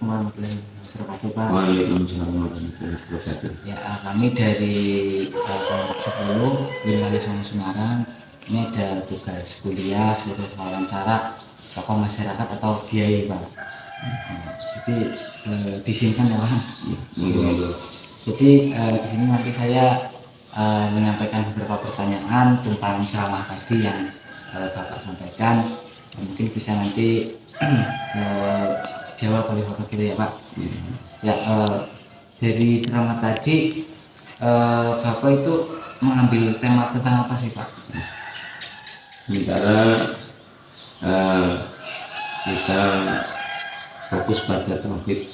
warahmatullahi wabarakatuh, Pak. Waalaikumsalam warahmatullahi wabarakatuh. Ya, kami dari kelompok 10 Wilayah Semarang. Ini ada tugas kuliah seluruh wawancara tokoh masyarakat atau kiai, Pak. Jadi diizinkan ya, Pak. Monggo. Jadi di sini nanti saya menyampaikan beberapa pertanyaan tentang ceramah tadi yang Bapak sampaikan. Mungkin bisa nanti dijawab oleh Bapak gitu ya, Pak. Ya, dari ceramah tadi Bapak itu mengambil tema tentang apa sih, Pak? Sementara kita fokus pada tauhid,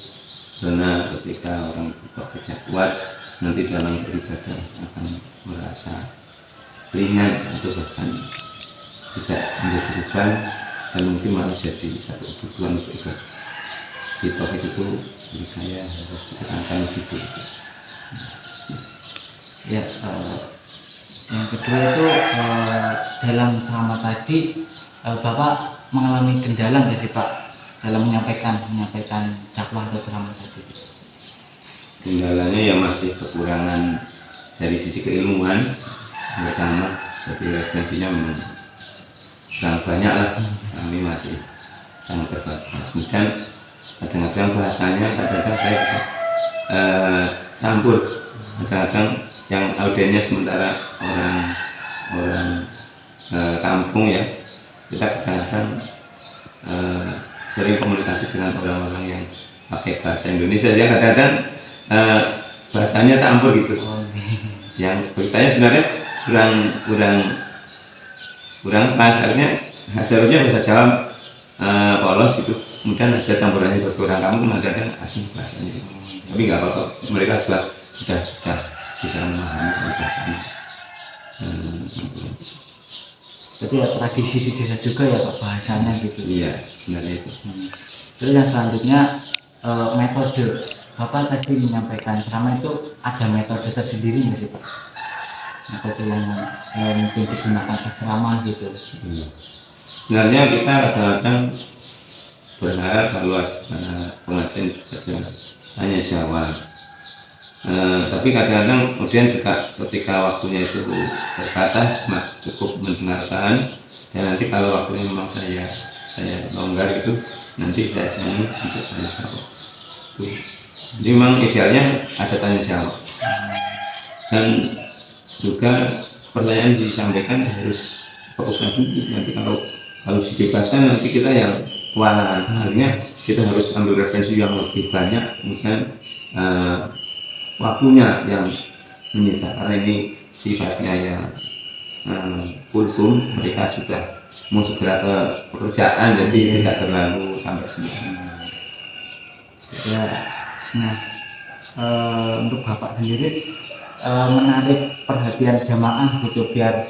karena ketika orang tidak kuat nanti dalam beribadah akan merasa ringan atau bahkan tidak menjadi beban dan mungkin malah jadi satu kebutuhan untuk ibadah. Di tauhid itu menurut saya harus ditekankan gitu. Ya, yang kedua itu dalam ceramah tadi Bapak mengalami kendala nggak sih, Pak, dalam menyampaikan dakwah atau ceramah tadi? Kendalanya ya masih kekurangan dari sisi keilmuan bersama, jadi referensinya memang sangat banyak lah, kami masih sangat terbatas. Kemudian kadang-kadang bahasanya kadang-kadang saya bisa campur, kadang-kadang yang audiennya sementara orang kampung ya, kita kadang-kadang sering komunikasi dengan orang-orang yang pakai bahasa Indonesia ya, kadang-kadang bahasanya campur gitu. Yang bagi saya sebenarnya kurang pas, artinya hasilnya bisa jawab polos gitu, kemudian ada campurannya bagi orang kampung, kadang-kadang asing bahasanya gitu. Tapi nggak apa-apa, mereka juga sudah bisa memahami bahasanya. Berarti ya tradisi di desa juga ya, Pak, bahasanya gitu. Iya, sebenarnya itu. Terus yang selanjutnya metode Bapak tadi menyampaikan ceramah itu ada metode tersendiri nggak sih, Pak? Metode yang mungkin digunakan pas ceramah gitu. Sebenarnya kita kadang-kadang berharap kalau pengajian juga tanya jawab. Tapi kadang-kadang kemudian juga ketika waktunya itu terbatas, cukup mendengarkan, dan nanti kalau waktunya memang saya longgar itu, nanti saya jangan untuk tanya jawab. Jadi memang idealnya ada tanya jawab, dan juga pertanyaan disampaikan harus fokuskan dulu. Nanti kalau dibebaskan nanti kita yang kewalahan, artinya kita harus ambil referensi yang lebih banyak, kemudian waktunya yang menyita, karena ini sifatnya yang kultum, mereka sudah mau segera ke pekerjaan, jadi tidak terlalu sampai sini. Ya, nah untuk Bapak sendiri menarik perhatian jamaah gitu biar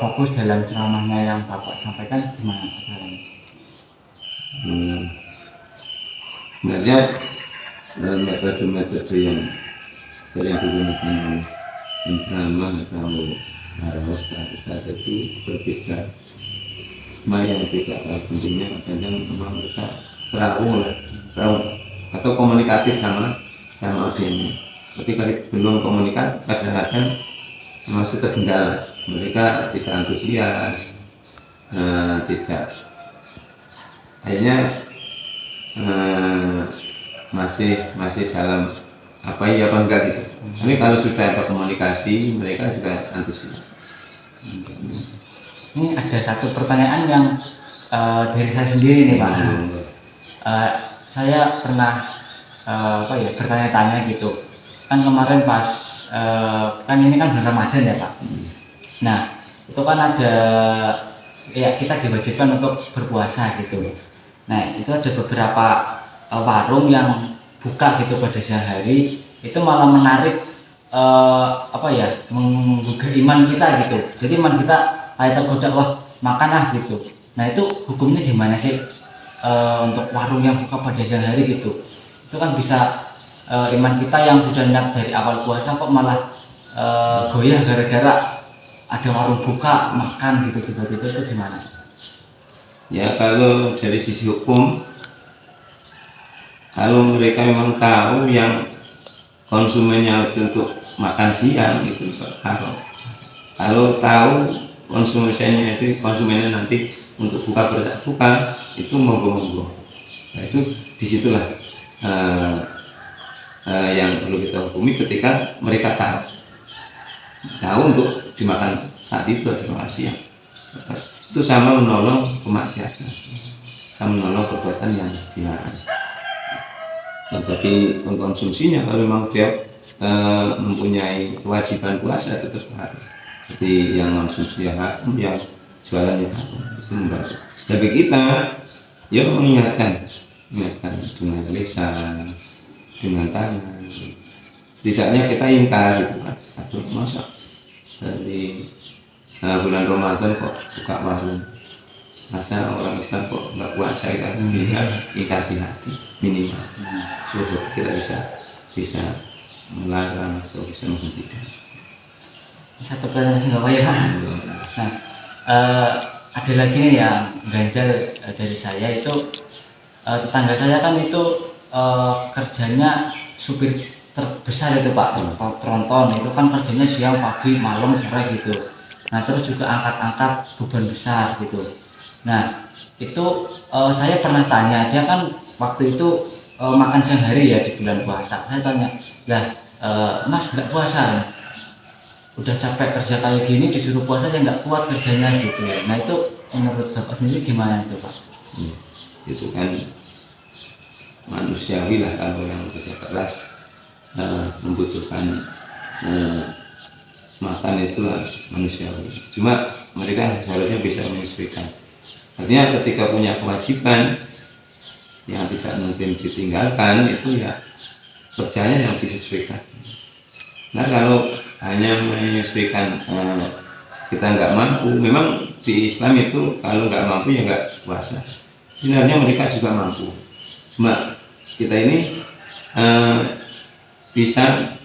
fokus dalam ceramahnya yang Bapak sampaikan gimana caranya? Sebenarnya metode-metode yang sering digunakan oleh penceramah atau harus itu berbeda. Cuma yang tidak pentingnya kadang memang mereka selalu atau komunikatif sama audiensnya. Tapi kalau belum komunikatif kadang-kadang masih terkendala, mereka tidak antusias, tidak, akhirnya masih dalam apa ya apa enggak gitu. Tapi kalau sudah ada komunikasi, mereka juga antusias. Ini ada satu pertanyaan yang dari saya sendiri nih, Pak. Saya pernah bertanya-tanya gitu. Kan kemarin pas kan ini kan bulan Ramadan ya, Pak. Nah, itu kan ada ya kita diwajibkan untuk berpuasa gitu. Nah, itu ada beberapa warung yang buka gitu pada siang hari, itu malah menarik menggugah iman kita gitu. Jadi iman kita kayak tergoda, wah makanlah gitu. Nah, itu hukumnya gimana sih untuk warung yang buka pada siang hari gitu? Itu kan bisa iman kita yang sudah niat dari awal puasa kok malah goyah gara-gara ada warung buka makan gitu tiba-tiba, itu gimana? Ya, kalau dari sisi hukum kalau mereka memang tahu yang konsumennya untuk makan siang itu haram. Kalau tahu konsumennya nanti untuk buka berbuka itu monggo-monggo. Nah itu disitulah yang perlu kita hukumi ketika mereka tahu untuk dimakan saat itu atau makan siang. Itu sama menolong kemaksiatan, sama menolong perbuatan yang dilarang. Dan bagi pengkonsumsinya kalau memang dia mempunyai kewajiban puasa tetap harus. Jadi yang konsumsi yang haram, yang jualan yang haram itu membantu. Tapi kita ya mengingatkan dengan lisan, dengan tangan. Setidaknya kita ingkar gitu kan. Aduh masa dari bulan Ramadan kok buka warung, masa orang Islam kok nggak puasa kan? Ingkar di hati minimal. Supaya kita bisa melarang atau bisa menghentikan. Satu pertanyaan lagi nggak apa ya Pak? Nah, ada lagi nih yang ganjal dari saya itu, tetangga saya kan itu kerjanya supir terbesar itu Pak, tronton itu kan kerjanya siang, pagi, malam, sore gitu. Nah terus juga angkat-angkat beban besar gitu. Nah itu saya pernah tanya, dia kan waktu itu makan siang hari ya di bulan puasa. Saya tanya, lah Mas nggak puasa? Udah capek kerja kayak gini disuruh puasa ya nggak kuat kerjanya gitu ya. Nah itu menurut Bapak sendiri gimana itu Pak? Itu kan manusiawi lah kalau yang kerja keras membutuhkan makan itu manusiawi. Cuma mereka seharusnya bisa menyesuaikan. Artinya ketika punya kewajiban yang tidak mungkin ditinggalkan itu ya kerjanya yang disesuaikan. Nah kalau hanya menyesuaikan kita nggak mampu, memang di Islam itu kalau nggak mampu ya nggak puasa. Sebenarnya mereka juga mampu, cuma kita ini bisa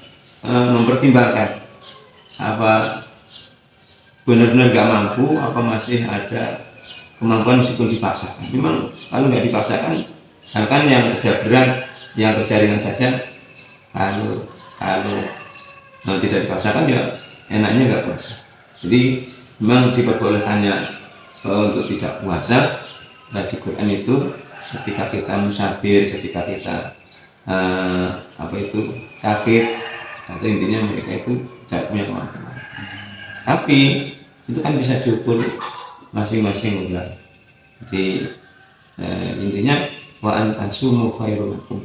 mempertimbangkan apa benar-benar nggak mampu, apa masih ada kemampuan meskipun dipaksakan. Memang kalau nggak dipaksakan, kan yang kerja berat, yang kerja ringan saja, kalau tidak dipaksakan ya enaknya nggak puasa. Jadi memang diperbolehkannya untuk tidak puasa. Nah di Quran itu ketika kita musafir, ketika kita sakit, atau intinya mereka itu tidak punya kemampuan. Tapi itu kan bisa diukur masing-masing orang. Jadi intinya wa antasumu khairul lakum.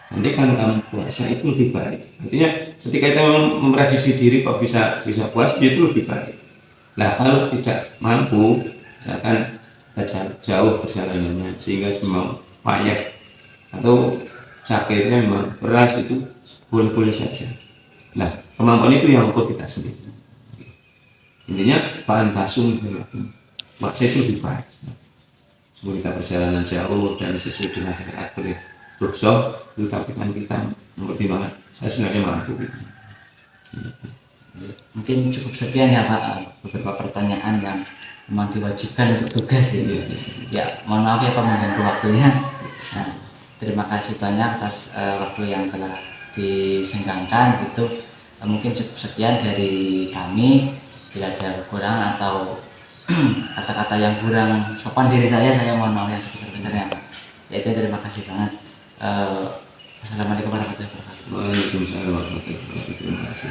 Nanti kan kamu puasa itu lebih baik. Artinya ketika kita memprediksi diri kok bisa puasa itu lebih baik. Nah kalau tidak mampu, misalkan jauh perjalanannya sehingga memang payah atau sakitnya memang beras itu boleh-boleh saja. Nah kemampuan itu yang ukur kita sendiri. Intinya pantasum maksudnya itu lebih baik. Sebelum kita perjalanan jauh dan sesuai dengan syariat boleh dosa, tapi kan kita mempertimbangkan saya sebenarnya mampu. Mungkin cukup sekian ya Pak, beberapa pertanyaan yang memang diwajibkan untuk tugas gitu. Ya mohon maaf ya Pak mengganggu waktunya. Nah, terima kasih banyak atas waktu yang telah disenggangkan itu. Mungkin cukup sekian dari kami. Bila ada kekurangan atau kata-kata yang kurang sopan dari saya mohon maaf yang sebesar-besarnya Pak. Ya itu terima kasih banget. Assalamualaikum warahmatullahi wabarakatuh. Waalaikumsalam warahmatullahi wabarakatuh. Terima kasih.